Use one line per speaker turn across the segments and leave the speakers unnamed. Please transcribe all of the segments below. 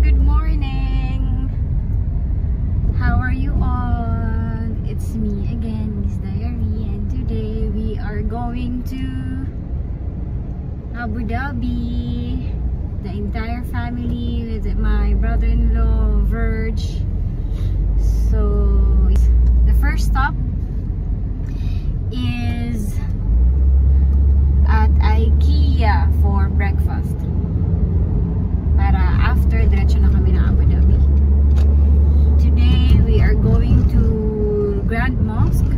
good morning. How are you all? It's me again, Miss Diary, and today we are going to Abu Dhabi. The entire family with my brother-in-law, Verge. So the first stop is at IKEA for breakfast. Para after, diretso na kami ng Abu Dhabi. Today, we are going to Grand Mosque.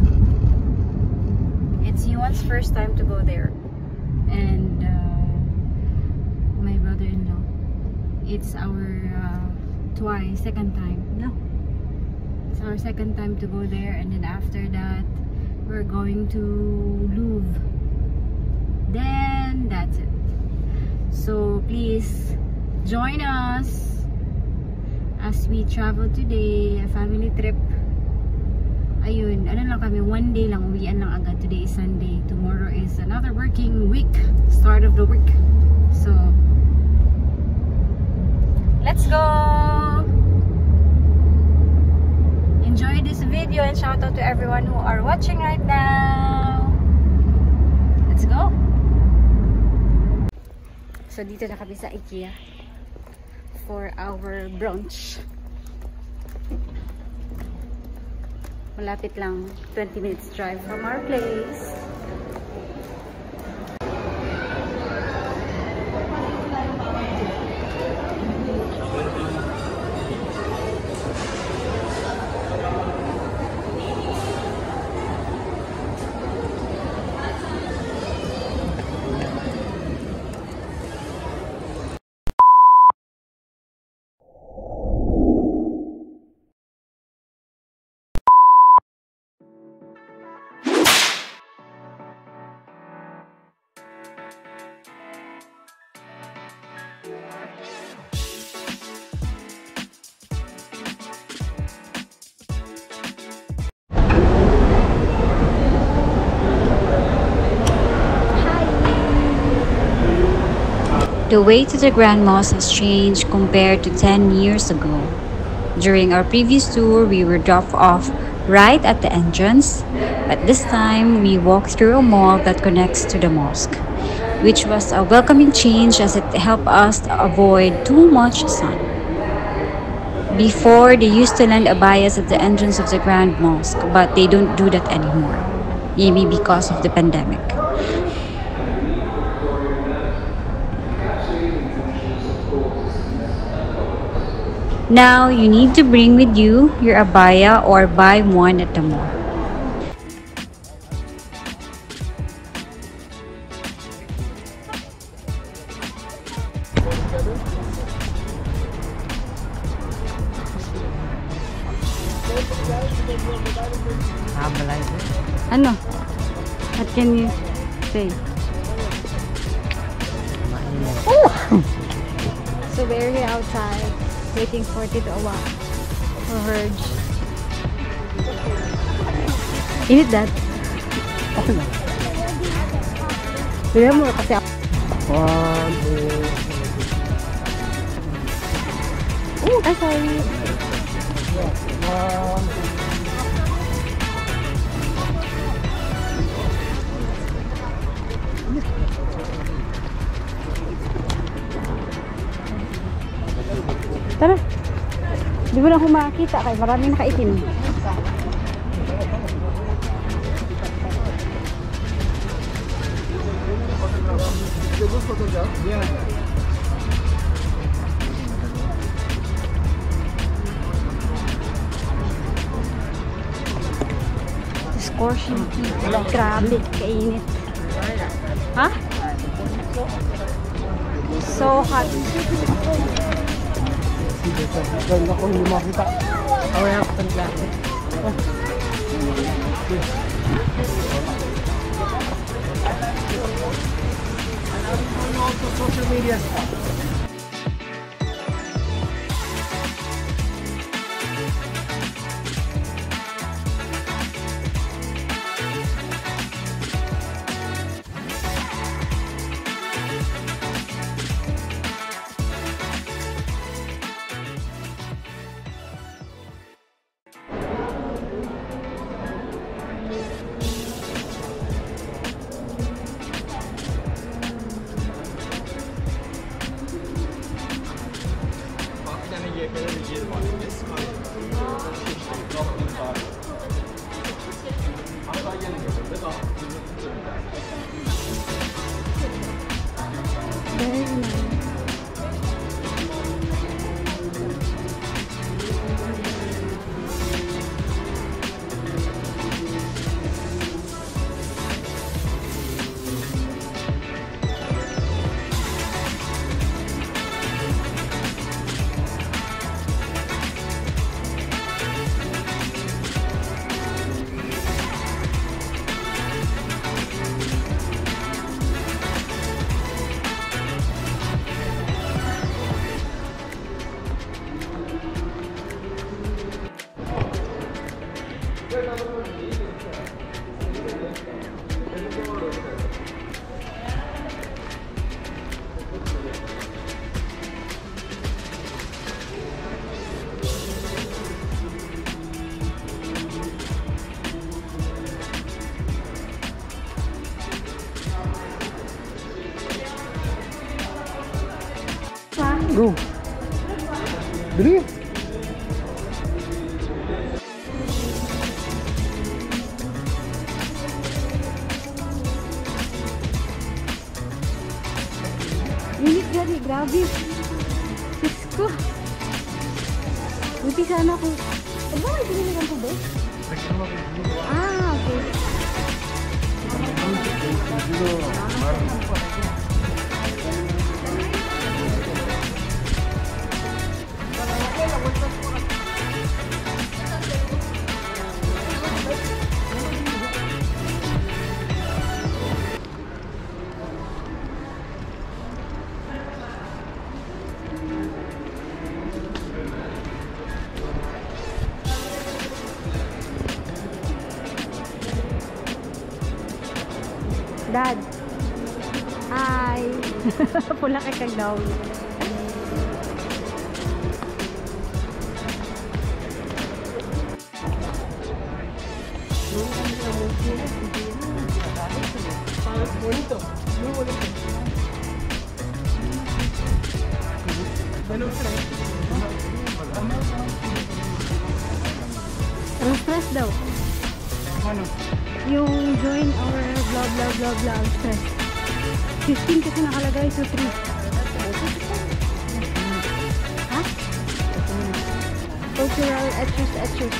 It's Yuan's first time to go there. And my brother-in-law. It's our second time. No. It's our second time to go there. And then after that, we're going to Louvre. Then, that's it. So, please join us as we travel today, a family trip. Ayun, ano lang kami, one day lang, uwian lang agad. Today is Sunday, tomorrow is another working week, start of the week. So, let's go! Enjoy this video and shout out to everyone who are watching right now. Let's go! So, dito na kami sa IKEA for our brunch. Malapit lang, 20 minutes drive from our place. The way to the Grand Mosque has changed compared to 10 years ago. During our previous tour, we were dropped off right at the entrance, but this time we walked through a mall that connects to the mosque, which was a welcoming change as it helped us avoid too much sun. Before, they used to lend abayas at the entrance of the Grand Mosque, but they don't do that anymore, maybe because of the pandemic. Now, you need to bring with you your abaya or buy one at the mall. Ano? What can you say? Oh! So we're here outside, waiting for Tito Awa for Verge. Init that? Okay na. Bigyan mo kasi ako. 1, 2. Oh, sorry. Tara. Di mo na ako makakita kaya maraming nakaitim. Scorching heat. Grabe, kainit. Ha? So hot. Ganda ko hindi makita. Aware ako sa glasses. Social media stuff. Very nice.
Go. Bili.
Init gani, grabe. Diyos ko. Buti sana ako. Aba, may pinili kang tubig? Ah, okay. Dad. Hi. Pula ka kag daw. Stress daw.
Ano?
Yung join our blah stress. 15 kasi nakalagay so 3. Ha? Cultural etchus.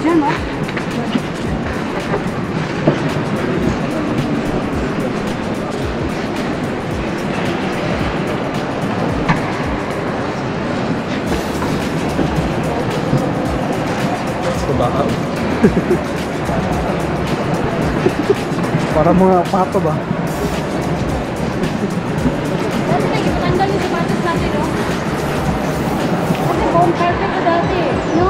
Diyan mo?
Bakal. Para mga pato ba?
Tanggal yung sapatos natin, no? Kasi home perfect ko dati, no?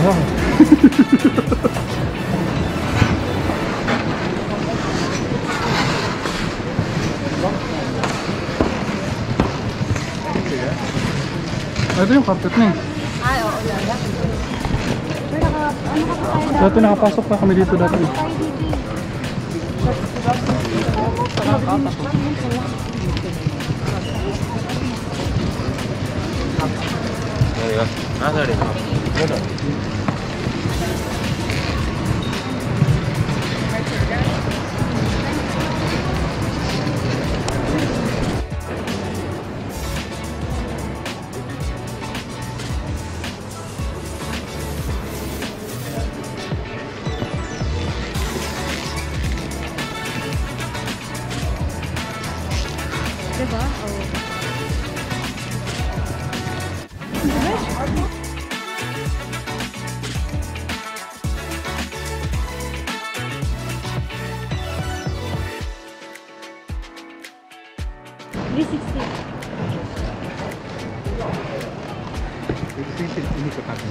Wow. Ito yung carpet niya.
Ay, oo. Pero ano ka pa tayo
Dati nakapasok pa kami dito dati.
Diba? Oh.
Ikot natin.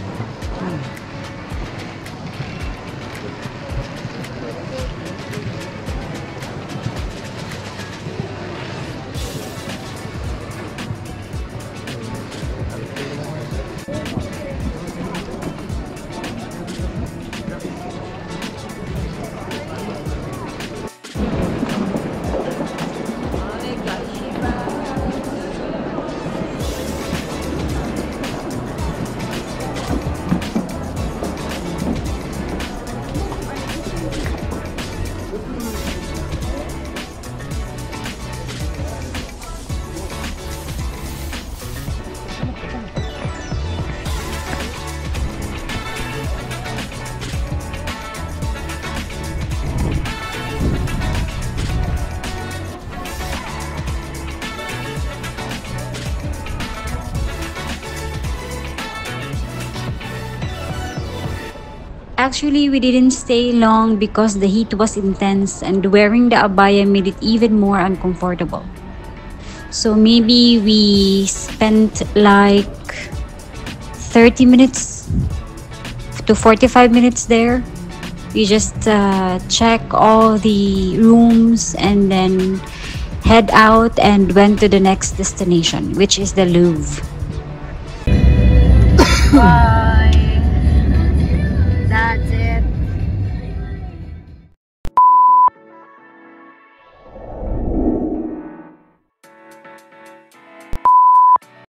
Actually, we didn't stay long because the heat was intense and wearing the abaya made it even more uncomfortable. So maybe we spent like 30 minutes to 45 minutes there. We just check all the rooms and then head out and went to the next destination, which is the Louvre. Wow.